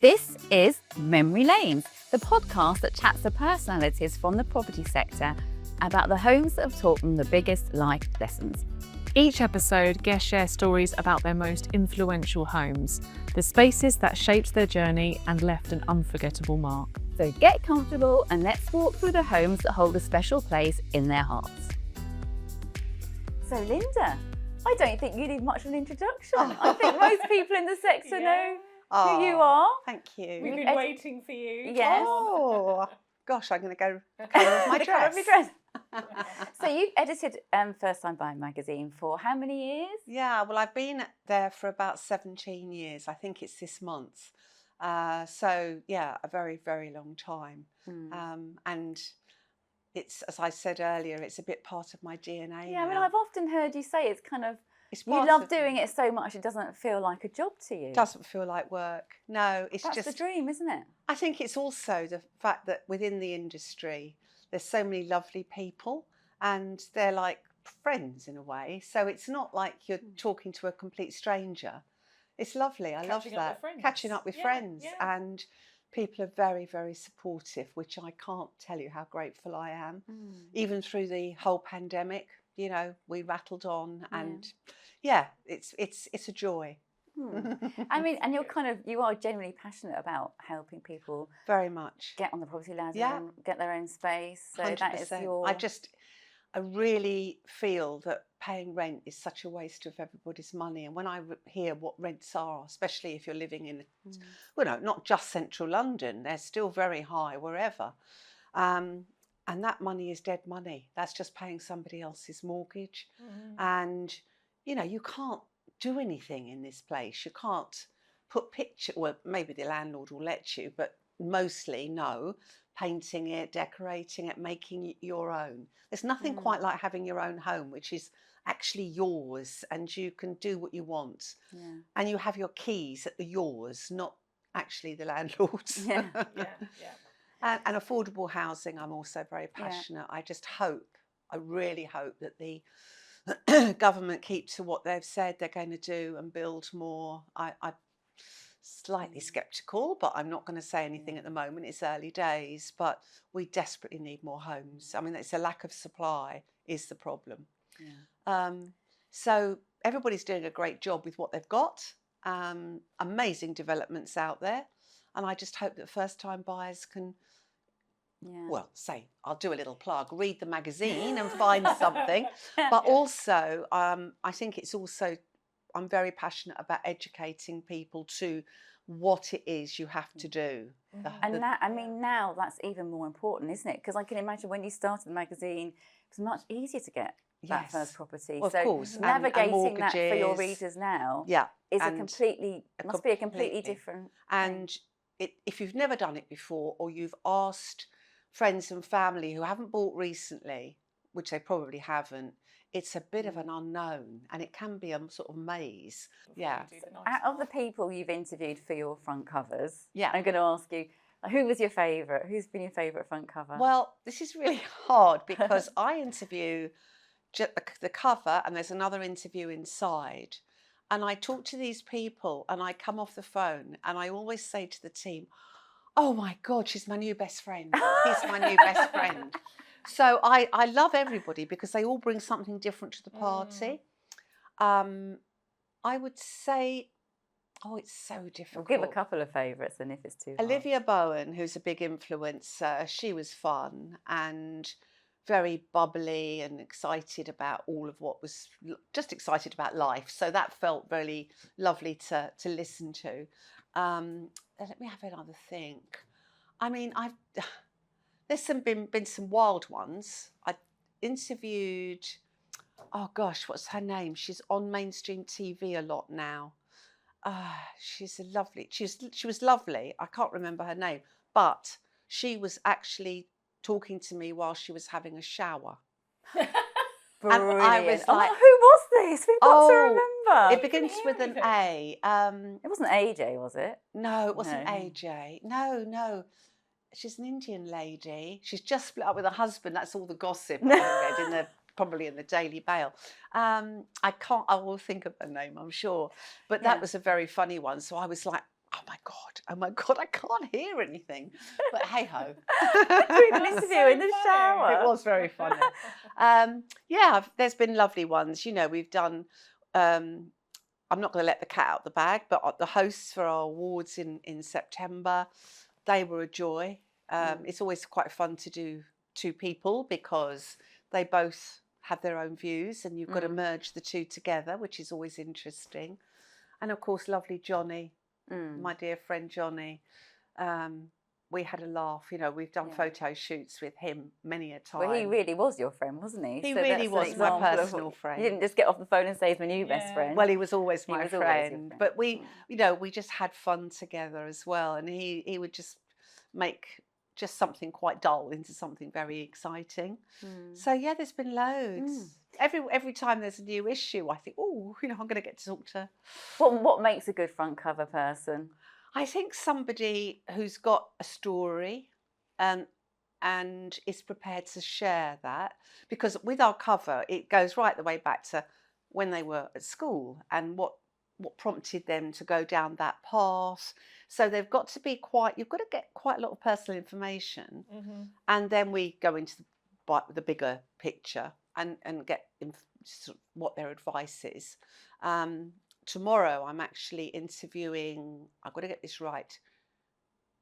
This is Memory Lanes, the podcast that chats to personalities from the property sector about the homes that have taught them the biggest life lessons. Each episode, guests share stories about their most influential homes, the spaces that shaped their journey and left an unforgettable mark. So get comfortable and let's walk through the homes that hold a special place in their hearts. So Lynda, I don't think you need much of an introduction. I think most people in the sector know who you are. Thank you. We've been waiting for you. Yes. Oh, gosh, I'm going to go colour of my The colour dress. of your dress. So you've edited First Time Buyer magazine for how many years? Yeah, well, I've been there for about 17 years. I think it's this month. So, yeah, a very, very long time. And it's, as I said earlier, it's a bit part of my DNA Yeah, I mean, now. I've often heard you say it's kind of, It's you part love of- doing it so much it doesn't feel like a job to you. It doesn't feel like work. No, it's That's just... the dream, isn't it? I think it's also the fact that within the industry, there's so many lovely people and they're like friends in a way. So it's not like you're talking to a complete stranger. It's lovely. I love Catching up that. with friends. Catching up with Yeah, friends. yeah. And people are very, very supportive, which I can't tell you how grateful I am. Even through the whole pandemic, you know, we rattled on and yeah, it's a joy. I mean, and you are genuinely passionate about helping people Very much. get on the property ladder Yeah. and get their own space. So 100%. that is your... I really feel that paying rent is such a waste of everybody's money. And when I hear what rents are, especially if you're living in, well, no, not just central London, they're still very high wherever. And that money is dead money. That's just paying somebody else's mortgage. And, you know, you can't do anything in this place. You can't put well, maybe the landlord will let you, but mostly no. Painting it, decorating it, making it your own. There's nothing quite like having your own home, which is actually yours and you can do what you want. Yeah. And you have your keys at the yours, not actually the landlord's. Yeah. And affordable housing, I'm also very passionate. I just hope, I really hope that the government keep to what they've said they're going to do and build more. I'm slightly sceptical, but I'm not going to say anything at the moment. It's early days, but we desperately need more homes. I mean, it's a lack of supply is the problem. So everybody's doing a great job with what they've got. Amazing developments out there. And I just hope that first-time buyers can, well, say, I'll do a little plug, read the magazine and find something. But also, I think it's also, I'm very passionate about educating people to what it is you have to do. And that, I mean, now that's even more important, isn't it? Because I can imagine when you started the magazine, it was much easier to get that first property. Well, so of course. navigating that for your mortgages. readers now is must be a completely different And if you've never done it before, or you've asked friends and family who haven't bought recently, which they probably haven't, it's a bit of an unknown and it can be a sort of maze. Yeah. Out of the people you've interviewed for your front covers, Yeah. I'm going to ask you, who was your favourite? Who's been your favourite front cover? Well, this is really hard because I interview the cover and there's another interview inside. And I talk to these people and I come off the phone and I always say to the team, oh my God, she's my new best friend. He's my new best friend. So I love everybody because they all bring something different to the party. I would say, oh, it's so difficult. We'll give a couple of favourites then if it's too hard. Olivia Bowen, who's a big influencer, she was fun and very bubbly and excited about all of what was, just excited about life. So that felt really lovely to listen to. Let me have another think. I mean, there's been some wild ones. I interviewed, oh gosh, what's her name? She's on mainstream TV a lot now. She's she was lovely. I can't remember her name, but she was actually talking to me while she was having a shower. Brilliant. And I was like, who was this? We've got to remember. It begins with an A. It wasn't AJ, was it? No, it wasn't No. AJ. No. She's an Indian lady. She's just split up with her husband. That's all the gossip I read probably in the Daily Mail. I will think of her name, I'm sure. But that was a very funny one. So I was like, oh oh my God, I can't hear anything. But hey ho. Doing an interview in the shower. It was very funny. There's been lovely ones. You know, we've done, I'm not going to let the cat out the bag, but the hosts for our awards in September, they were a joy. It's always quite fun to do two people because they both have their own views and you've got to merge the two together, which is always interesting. And of course, lovely Johnny, my dear friend Johnny. We had a laugh, you know, we've done photo shoots with him many a time. Well, he really was your friend, wasn't he? He really was my personal friend. You didn't just get off the phone and say he's my new best friend. Well, he was always my friend. Always your friend. But we, you know, we just had fun together as well. And he would just make just something quite dull into something very exciting. So yeah, there's been loads. Every time there's a new issue, I think, oh, you know, I'm going to get to talk to. What makes a good front cover person? I think somebody who's got a story and is prepared to share that, because with our cover, it goes right the way back to when they were at school and what prompted them to go down that path. So they've got to be you've got to get quite a lot of personal information. And then we go into the bigger picture and get what their advice is. Tomorrow I'm actually interviewing, I've got to get this right,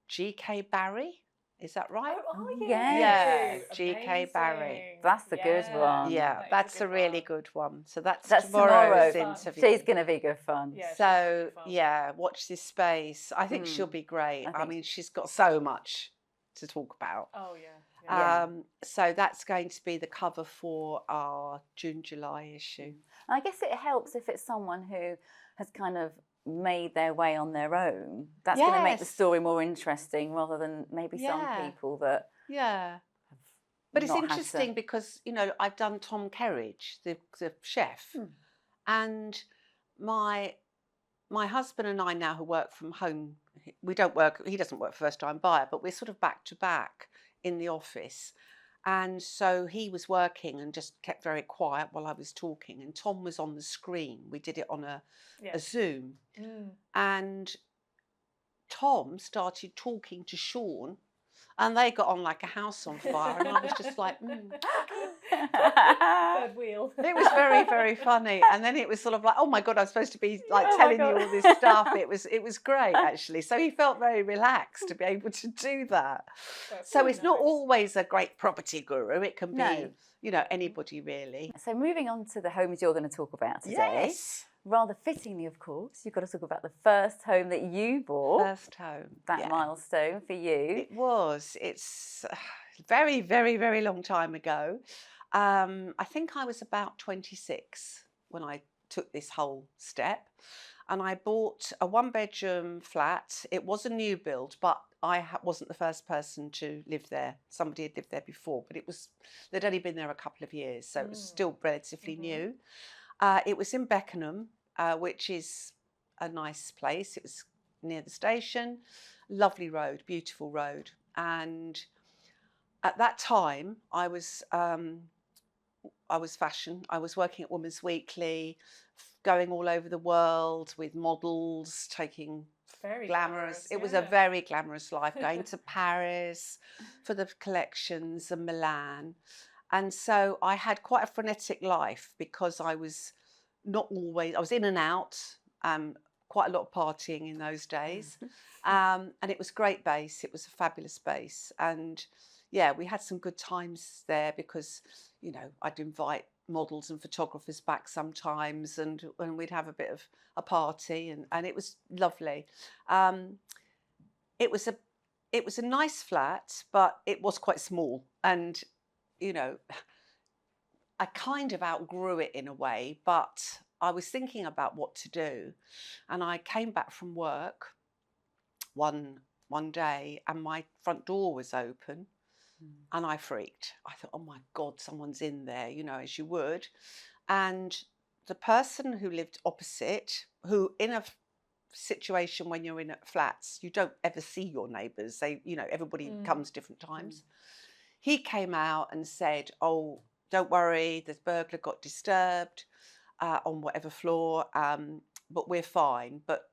G.K. Barry, is that right? Oh yeah. G.K. Barry. That's a good one. Yeah, that's a really good one. So that's tomorrow's interview. She's going to be good fun. Yeah, so yeah, watch this space. I think she'll be great. I mean, she's got so much to talk about. Oh yeah. So that's going to be the cover for our June-July issue. I guess it helps if it's someone who has kind of made their way on their own. That's going to make the story more interesting rather than maybe some people that But it's interesting because, you know, I've done Tom Kerridge, the chef, and my husband and I now who work from home, he doesn't work first time buyer, but we're sort of back to back in the office. And so he was working and just kept very quiet while I was talking. And Tom was on the screen. We did it on a Zoom. And Tom started talking to Sean and they got on like a house on fire. And I was just like, Third wheel. It was very, very funny. And then it was sort of like, oh my God, I'm supposed to be like telling you all this stuff. It was great, actually. So he felt very relaxed to be able to do that. So it's not always a great property guru. It can be, you know, anybody really. So moving on to the homes you're going to talk about today. Yes. Rather fittingly, of course, you've got to talk about the first home that you bought. First home. That milestone for you. It was. It's a very, very, very long time ago. I think I was about 26 when I took this whole step. And I bought a one-bedroom flat. It was a new build, but I wasn't the first person to live there. Somebody had lived there before, but they'd only been there a couple of years, so it was still relatively new. It was in Beckenham, which is a nice place. It was near the station. Lovely road, beautiful road. And at that time, I was fashion. I was working at Women's Weekly, going all over the world with models, taking Very glamorous. It was a very glamorous life, going to Paris for the collections and Milan. And so I had quite a frenetic life because I was I was in and out, quite a lot of partying in those days. And it was a great base. It was a fabulous base. And yeah, we had some good times there because, you know, I'd invite models and photographers back sometimes and we'd have a bit of a party and it was lovely. It was a nice flat, but it was quite small. And, you know, I kind of outgrew it in a way, but I was thinking about what to do. And I came back from work one day and my front door was open and I freaked. I thought, oh my God, someone's in there, you know, as you would. And the person who lived opposite, who in a situation when you're in flats, you don't ever see your neighbours. You know, everybody comes different times. He came out and said, oh, don't worry, the burglar got disturbed on whatever floor, but we're fine. But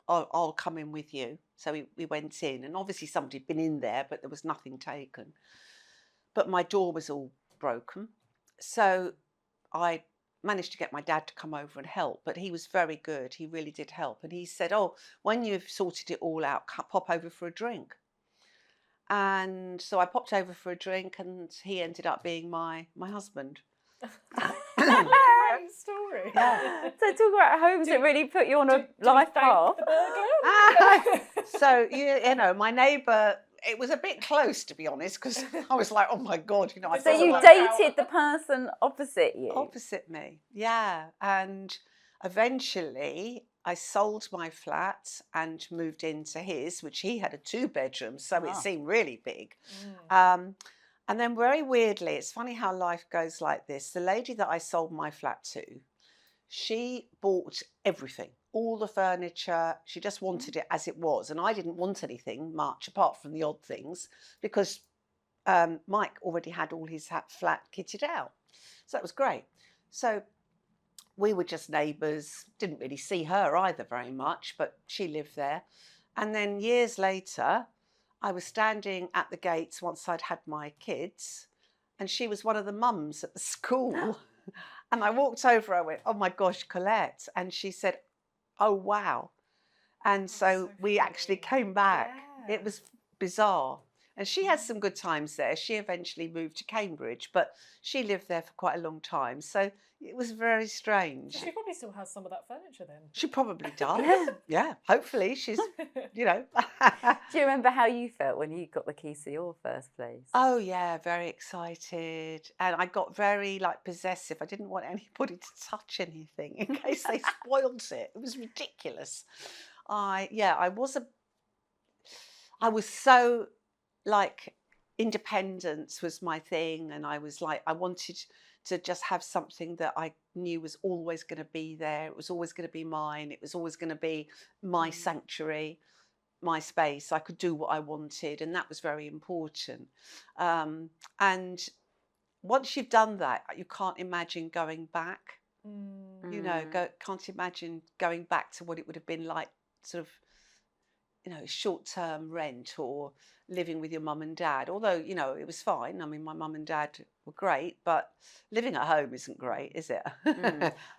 I'll come in with you. So we went in, and obviously somebody had been in there, but there was nothing taken. But my door was all broken. So I managed to get my dad to come over and help, but he was very good. He really did help. And he said, oh, when you've sorted it all out, pop over for a drink. And so I popped over for a drink, and he ended up being my husband. Great story. Yeah. So talk about homes that really put you on a life path. The burglar? So, you know, my neighbour, it was a bit close, to be honest, because I was like, oh my God, you know. I So feel you like- dated the person opposite you? Opposite me, yeah. And eventually I sold my flat and moved into his, which he had a 2-bedroom, so it seemed really big. And then very weirdly, it's funny how life goes like this. The lady that I sold my flat to, she bought everything, all the furniture. She just wanted it as it was. And I didn't want anything much apart from the odd things, because Mike already had all his flat kitted out. So that was great. So we were just neighbours, didn't really see her either very much, but she lived there. And then years later, I was standing at the gates once I'd had my kids, and she was one of the mums at the school. And I walked over, I went, oh my gosh, Colette. And she said, oh, wow. And so we actually came back. Yeah. It was bizarre. And she had some good times there. She eventually moved to Cambridge, but she lived there for quite a long time. So it was very strange. She probably still has some of that furniture then. She probably does. Yeah, hopefully she's, you know. Do you remember how you felt when you got the keys to your first place? Oh yeah, very excited. And I got very possessive. I didn't want anybody to touch anything in case they spoiled it. It was ridiculous. I was so independence was my thing, and I was I wanted to just have something that I knew was always going to be there. It was always going to be mine. It was always going to be my sanctuary, my space. I could do what I wanted, and that was very important. And once you've done that, you can't imagine going back. You know, can't imagine going back to what it would have been like, sort of, you know, short-term rent or living with your mum and dad. Although, you know, it was fine. I mean, my mum and dad were great, but living at home isn't great, is it?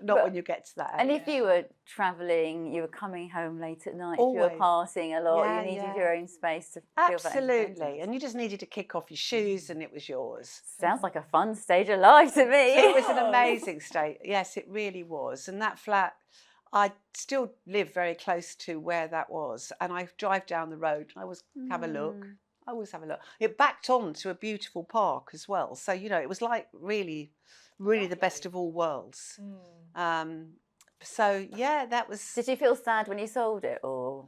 Not when you get to that age. And if you were travelling, you were coming home late at night, Always. you were partying a lot, Yeah, you needed yeah. your own space to feel that Absolutely. independence. And you just needed to kick off your shoes and it was yours. Sounds like a fun stage of life to me. It was an amazing state. Yes, it really was. And that flat, I still live very close to where that was. And I drive down the road and I always have a look. I always have a look. It backed on to a beautiful park as well. So, you know, it was like really, really the best of all worlds. So, yeah, that was... Did you feel sad when you sold it, or...?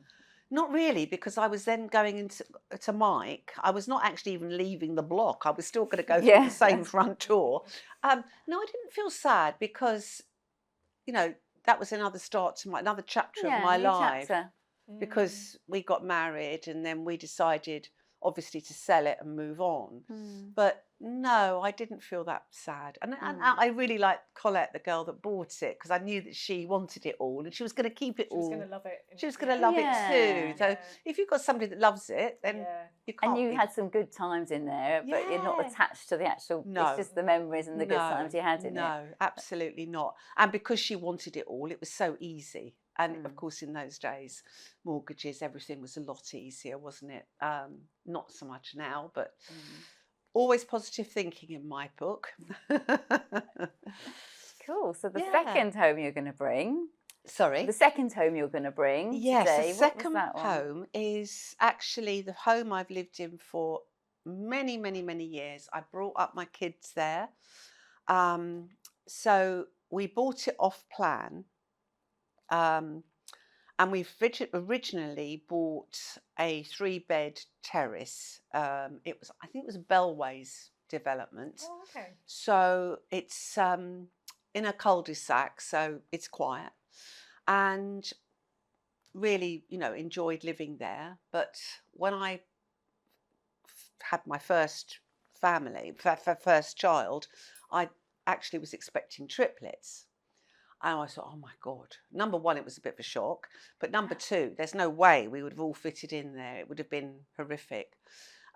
Not really, because I was then going into Mike. I was not actually even leaving the block. I was still going to go through the same front door. No, I didn't feel sad because, you know, that was another start to another chapter of my new life. chapter. Because we got married and then we decided, obviously, to sell it and move on. But no, I didn't feel that sad. And I really liked Colette, the girl that bought it, because I knew that she wanted it all and she was going to keep it all. She was going to love it. She was going to love it too. So if you've got somebody that loves it, then you can't. And you had some good times in there, but you're not attached to the actual... No. It's just the memories and the good times you had in it. No, absolutely not. And because she wanted it all, it was so easy. And of course, in those days, mortgages, everything was a lot easier, wasn't it? Not so much now, but always positive thinking in my book. Cool. So the second home you're going to bring... Sorry? The second home you're going to bring Yes, today, the what was second that one? home is actually the home I've lived in for many, many, many years. I brought up my kids there. So we bought it off plan. And we originally bought a 3-bed terrace. I think it was Bellway's development. Oh, okay. So it's in a cul-de-sac, so it's quiet. And really, you know, enjoyed living there. But when I had my first first child, I actually was expecting triplets. And I thought, oh my God. Number one, it was a bit of a shock. But number two, there's no way we would have all fitted in there. It would have been horrific.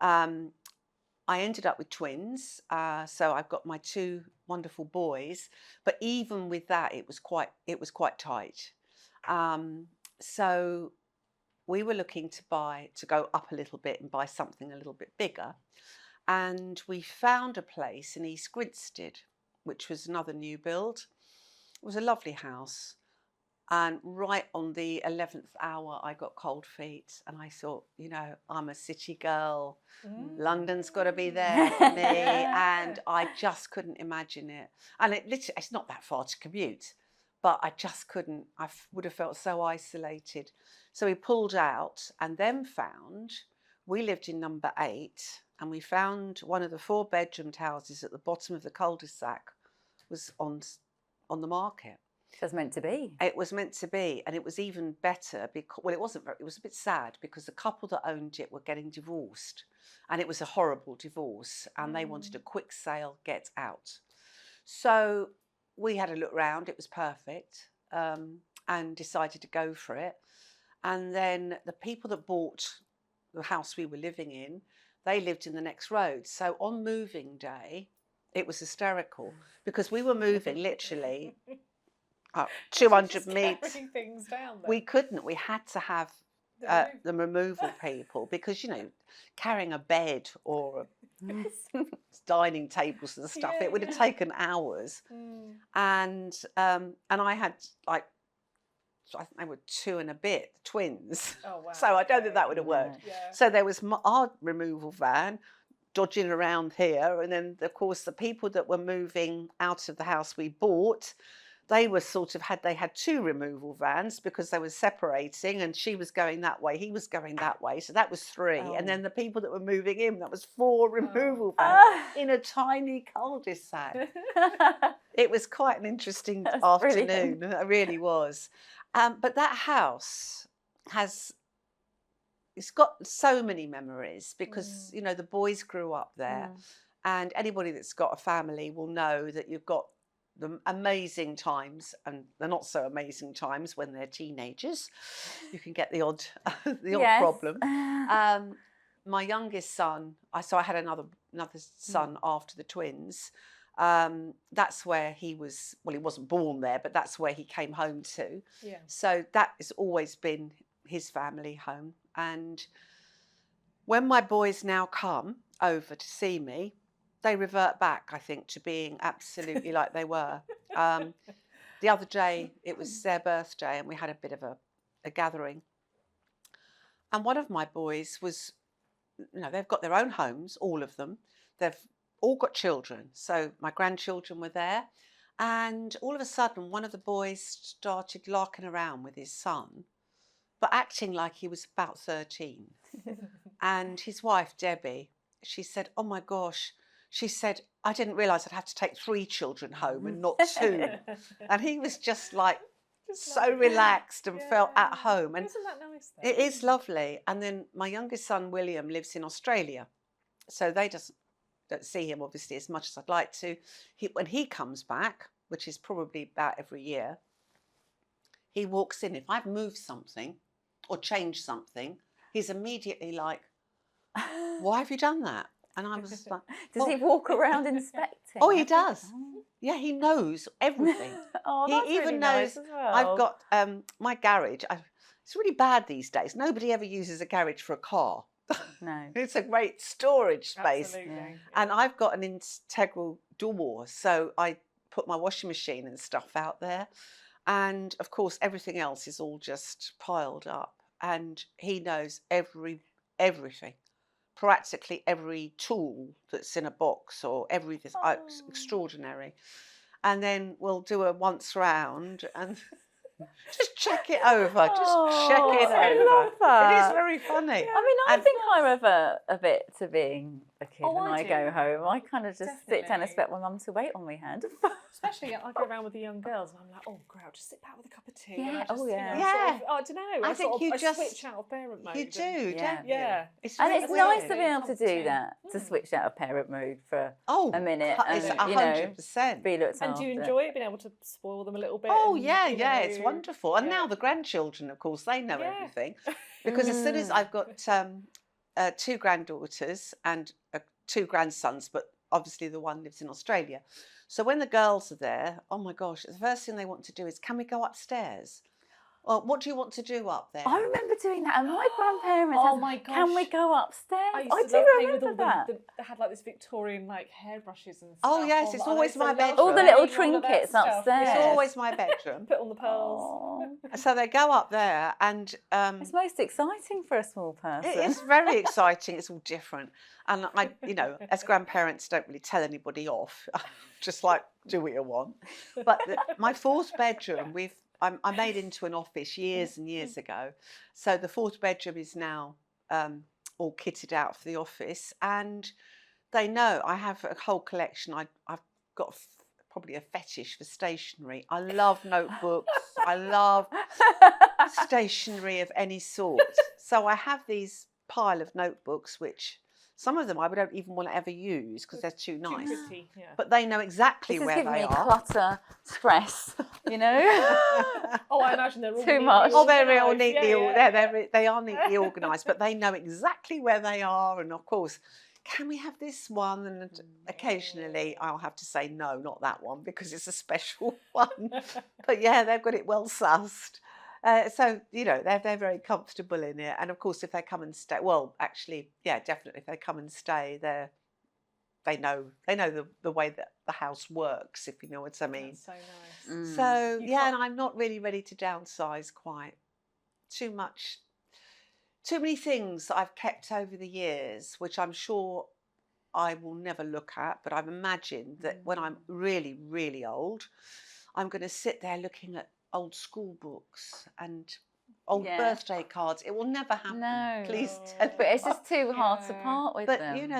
I ended up with twins. So I've got my two wonderful boys. But even with that, it was quite tight. So we were looking to go up a little bit and buy something a little bit bigger. And we found a place in East Grinstead, which was another new build. It was a lovely house. And right on the 11th hour, I got cold feet. And I thought, you know, I'm a city girl. London's got to be there for me. And I just couldn't imagine it. And it's not that far to commute. But I just couldn't. I would have felt so isolated. So we pulled out and then we lived in number 8. And we found one of the 4-bedroomed houses at the bottom of the cul-de-sac was on the market. It was meant to be. It was meant to be, and it was even better because, well, it wasn't very, it was a bit sad because the couple that owned it were getting divorced, and it was a horrible divorce, and they wanted a quick sale, get out. So we had a look round, it was perfect, and decided to go for it. And then the people that bought the house we were living in, they lived in the next road. So on moving day, it was hysterical because we were moving literally 200 meters. Things down there. We couldn't. We had to have the removal people because, you know, carrying a bed or dining tables and stuff, it would have taken hours. And I had like, I think they were 2 and a bit twins. Oh, wow. So I don't think that would have worked. Yeah. So there was our removal van dodging around here. And then, of course, the people that were moving out of the house we bought, they were they had 2 removal vans because they were separating, and she was going that way, he was going that way. So that was 3. And then the people that were moving in, that was 4 removal vans in a tiny cul-de-sac. It was quite an interesting afternoon. It really was. But that house it's got so many memories because, you know, the boys grew up there, and anybody that's got a family will know that you've got the amazing times and the not so amazing times when they're teenagers. You can get the odd problem. My youngest son, I had another son after the twins. That's where he was, well, he wasn't born there, but that's where he came home to. Yeah. So that has always been his family home. And when my boys now come over to see me, they revert back, I think, to being absolutely like they were. The other day, it was their birthday, and we had a bit of a gathering. And one of my boys was, you know, they've got their own homes, all of them. They've all got children. So my grandchildren were there. And all of a sudden, one of the boys started larking around with his son, but acting like he was about 13. And his wife, Debbie, she said, oh my gosh, she said, I didn't realise I'd have to take 3 children home and not 2. And he was just like so relaxed and felt at home. And isn't that nice though? It is lovely. And then my youngest son, William, lives in Australia. So they don't see him obviously as much as I'd like to. When he comes back, which is probably about every year, he walks in. If I've moved something or changed something, he's immediately like, why have you done that? And I was like, does he walk around inspecting? Oh, he does. Yeah, he knows everything. That's he even really knows. nice as well. I've got my garage. It's really bad these days. Nobody ever uses a garage for a car. No. It's a great storage space. Absolutely. Yeah. And I've got an integral door, so I put my washing machine and stuff out there. And of course, everything else is all just piled up. And he knows everything. Practically every tool that's in a box or everything. It's extraordinary. And then we'll do a once round, and Just check it over. Just check it I over. love that. It is very funny. I mean, I And- think I revert a bit to being a kid Oh, when I I do. go home. I kind of just sit down and Definitely. expect my mum to wait on me hand. Especially, I go around with the young girls, and I'm like, "Oh, great, I'll just sit back with a cup of tea." Yeah, And I just, oh, yeah. You know, Yeah. sort of, I don't know. I think sort of, you I just- switch out of parent mode. You do, and- Yeah. don't you? Yeah. It's And really it's weird. nice to be able to Cup of do tea. that, to switch out of parent mode for Oh, a minute it's and, you know, 100%. be looked And do you after. enjoy it, being able to spoil them a little bit? Oh and, yeah, you yeah, it's know, wonderful. And yeah. now the grandchildren, of course, they know Yeah. everything. Because as soon as I've got 2 granddaughters and 2 grandsons, but obviously the one lives in Australia. So when the girls are there, oh my gosh, the first thing they want to do is, can we go upstairs? Or what do you want to do up there? I remember doing that, and my grandparents. Oh had, my Can we gosh. go upstairs? I used to do love playing with remember all that. they had like this Victorian like hairbrushes and stuff. Oh, yes, it's on, and I always used to my love bedroom. All the little playing all of that trinkets stuff. upstairs. It's Yeah. always my bedroom. Put on the pearls. Aw. So they go up there and It's most exciting for a small person. it is very exciting. It's all different. And I, as grandparents, don't really tell anybody off. Just like, do what you want. But my 4th bedroom, I made into an office years and years ago. So the 4th bedroom is now all kitted out for the office. And they know I have a whole collection. I've got probably a fetish for stationery. I love notebooks. I love stationery of any sort. So I have these pile of notebooks, which some of them I don't even want to ever use because they're too nice. Too pretty, yeah. But they know exactly This is where giving they me are. clutter, stress, you know? Oh, I imagine they're all Too neatly much. Oh, they're all organised. neatly, Yeah. they are neatly organised, but they know exactly where they are. And of course, can we have this one? And occasionally I'll have to say, no, not that one, because it's a special one. But yeah, they've got it well sussed. So, they're very comfortable in it. And of course, if they come and stay, well, actually, yeah, definitely, if they come and stay, they know the way that the house works, if you know what I mean. That's so nice. So You yeah, can't- and I'm not really ready to downsize quite. Too many things that I've kept over the years, which I'm sure I will never look at, but I've imagined that when I'm really, really old, I'm going to sit there looking at old school books and old Yeah. birthday cards. It will never happen. No. Please No. tell But me. it's just too hard to Yeah. part with But them.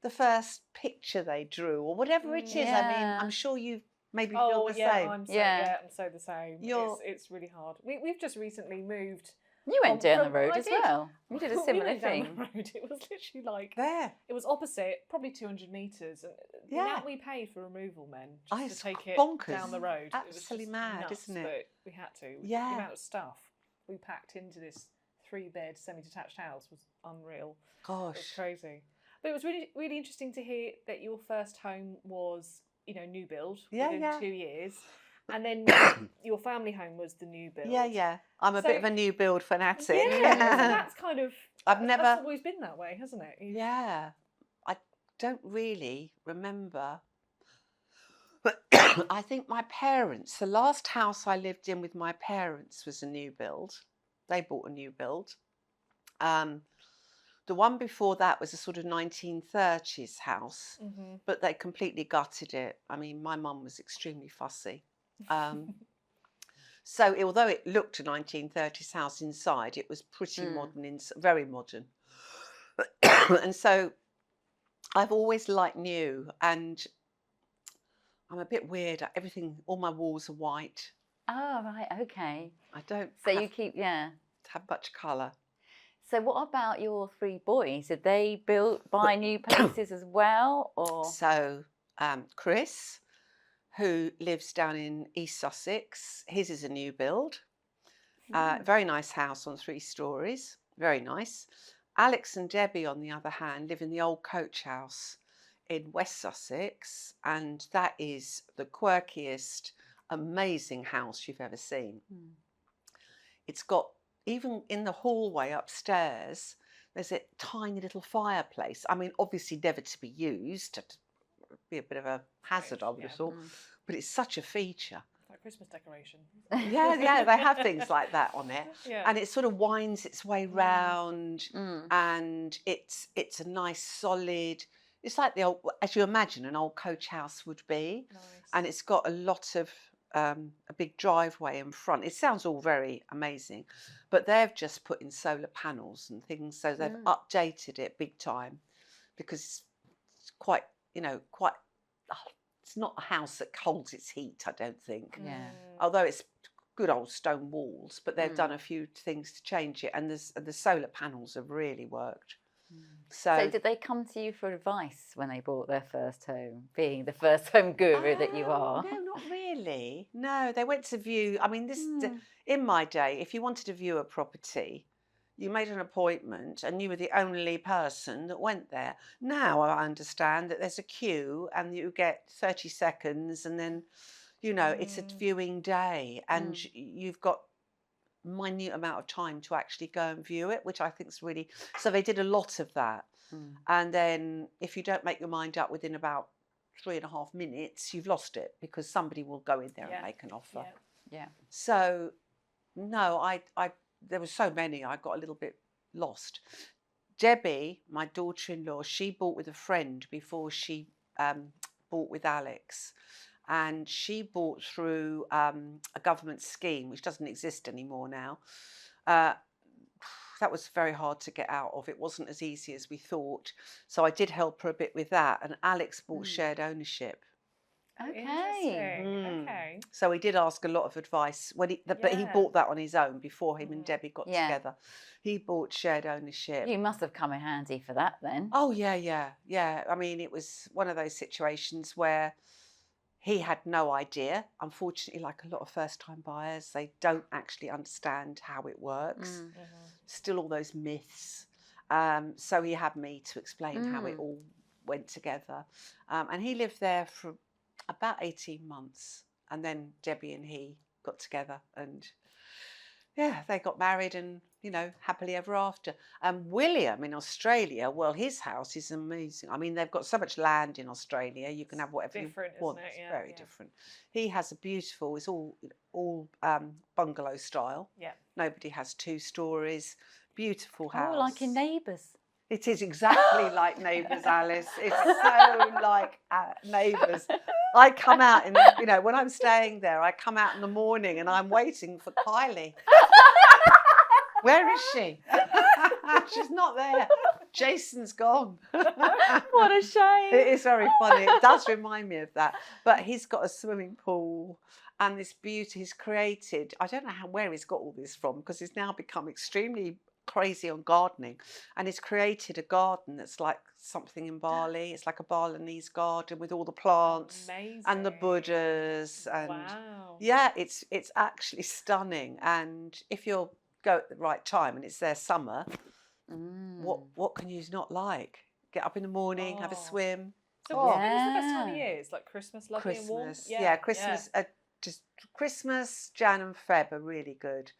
the first picture they drew or whatever it is. I mean, Yeah. I'm sure you maybe feel Oh the yeah, same. I'm so Yeah. I'm so the same. You're- It's really hard. We've just recently moved. You went down the from- road I as did. well. You did a We similar went down thing. the road. It was literally like There. it was opposite, probably 200 meters. And the Yeah. amount we paid for removal men Oh, just it's to take it bonkers. down the road. It was Absolutely just mad, nuts, isn't it? But we had to. Yeah. The amount of stuff we packed into this 3-bed semi-detached house was unreal. It was Gosh. crazy. But it was really, really interesting to hear that your first home was, new build Yeah, within yeah. 2 years. And then your family home was the new build. Yeah, yeah. I'm a So- bit of a new build fanatic. Yeah, so that's kind of, I've never. that's always been that way, hasn't it? Yeah. I don't really remember. But I think my parents, the last house I lived in with my parents was a new build. They bought a new build. The one before that was a sort of 1930s house, Mm-hmm. but they completely gutted it. I mean, my mum was extremely fussy. So although it looked a 1930s house inside, it was pretty modern, very modern. And so I've always liked new, and I'm a bit weird. Everything, all my walls are white. Oh, right, okay. I don't So have, you keep, yeah. have much colour. So what about your 3 boys? Did they buy new places as well, or? So Chris, who lives down in East Sussex, his is a new build. Very nice house on 3 stories, very nice. Alex and Debbie, on the other hand, live in the old coach house in West Sussex, and that is the quirkiest, amazing house you've ever seen. It's got, even in the hallway upstairs, there's a tiny little fireplace. I mean, obviously never to be used, to be a bit of a hazard, I would have thought, but it's such a feature. Like Christmas decoration. Yeah, they have things like that on it. Yeah. And it sort of winds its way round, and it's a nice solid, it's like the old, as you imagine an old coach house would be. Nice. And it's got a lot of a big driveway in front. It sounds all very amazing, but they've just put in solar panels and things, so they've updated it big time, because it's quite, quite. It's not a house that holds its heat, I don't think. Yeah. Although it's good old stone walls, but they've done a few things to change it, and the solar panels have really worked. So did they come to you for advice when they bought their first home, being the first home guru that you are? No, not really. No, they went to view. I mean, in my day, if you wanted to view a property, you made an appointment and you were the only person that went there. Now I understand that there's a queue and you get 30 seconds, and then, it's a viewing day, and you've got minute amount of time to actually go and view it, which I think is really, so they did a lot of that. And then if you don't make your mind up within about 3.5 minutes, you've lost it, because somebody will go in there and make an offer. Yeah. So no, I there were so many, I got a little bit lost. Debbie, my daughter-in-law, she bought with a friend before she bought with Alex. And she bought through a government scheme, which doesn't exist anymore now. That was very hard to get out of. It wasn't as easy as we thought. So I did help her a bit with that. And Alex bought shared ownership. Okay. Okay. So he did ask a lot of advice, but he bought that on his own before him and Debbie got together. He bought shared ownership. You must have come in handy for that then. Oh, yeah. I mean, it was one of those situations where he had no idea. Unfortunately, like a lot of first-time buyers, they don't actually understand how it works. Still all those myths. So he had me to explain how it all went together. And he lived there for about 18 months. And then Debbie and he got together, and they got married, and happily ever after. William in Australia, well, his house is amazing. I mean, they've got so much land in Australia. You can have whatever you want. Isn't it? It's very different. He has a beautiful. It's all bungalow style. Yeah. Nobody has 2 stories. Beautiful house. Oh, like in Neighbours. It is exactly like Neighbours, Alice. It's so like Neighbours. I come out when I'm staying there, I come out in the morning and I'm waiting for Kylie. Where is she? She's not there. Jason's gone. What a shame. It is very funny. It does remind me of that. But he's got a swimming pool and this beauty he's created. I don't know where he's got all this from, because he's now become extremely crazy on gardening, and he's created a garden that's like something in Bali. It's like a Balinese garden with all the plants and the Buddhas, and it's actually stunning. And if you'll go at the right time and it's their summer, what can you not like? Get up in the morning, have a swim. So when's the best time of year? It's like Christmas, lovely and warm. Christmas. Just Christmas, Jan and Feb are really good.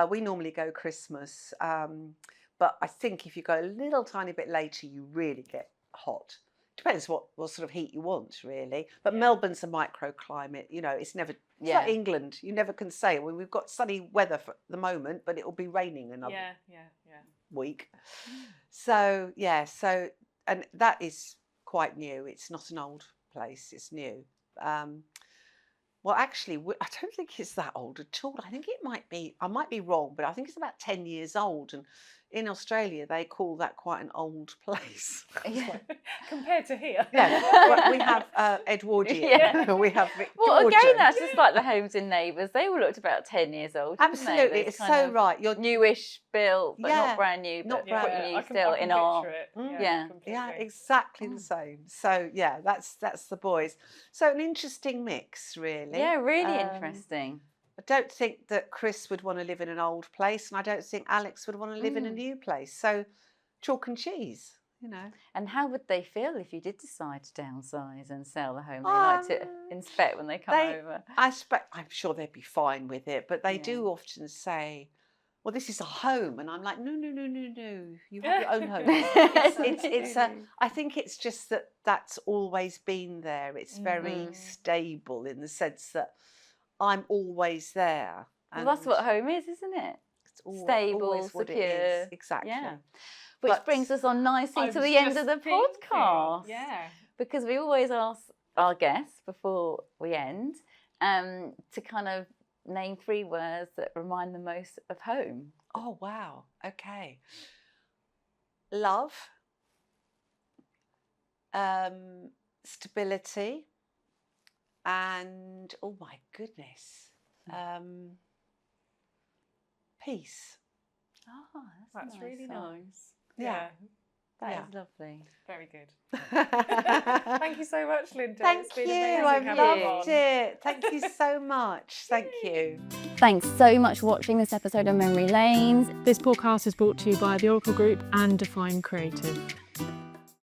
We normally go Christmas, but I think if you go a little tiny bit later, you really get hot. Depends what sort of heat you want, really. But Melbourne's a microclimate. It's never. It's like England. You never can say. Well, we've got sunny weather for the moment, but it will be raining another week. So and that is quite new. It's not an old place. It's new. Well, actually, I don't think it's that old at all. I think it might be, I might be wrong, but I think it's about 10 years old. And in Australia, they call that quite an old place. Compared to here. Yeah, we have Edwardian. We have Victorian. Well, again, that's just like the homes in Neighbours. They all looked about 10 years old. Absolutely, it's so right. You're newish built, but not brand new, but pretty new still in our. Yeah, exactly the same. So that's the boys. So an interesting mix, really. Yeah, really interesting. I don't think that Chris would want to live in an old place, and I don't think Alex would want to live in a new place. So chalk and cheese, And how would they feel if you did decide to downsize and sell the home they like to inspect when they come over? I'm sure they'd be fine with it, but they do often say, well, this is a home. And I'm like, no. You have your own home. I think it's just that's always been there. It's very stable in the sense that I'm always there. Well, that's what home is, isn't it? It's stable, secure. Exactly. Yeah. Which brings us on nicely to the end of the podcast. Yeah. Because we always ask our guests before we end to kind of name 3 words that remind the most of home. Oh, wow. Okay. Love, stability, and, oh my goodness, peace. Oh, That's a really one. nice. Yeah. That Yeah. is lovely. Very good. Thank you so much, Lynda. Thank It's been you. amazing I've having you loved on. it. Thank you so much. Thank you. Thanks so much for watching this episode of Memory Lanes. This podcast is brought to you by the Oracle Group and Define Creative.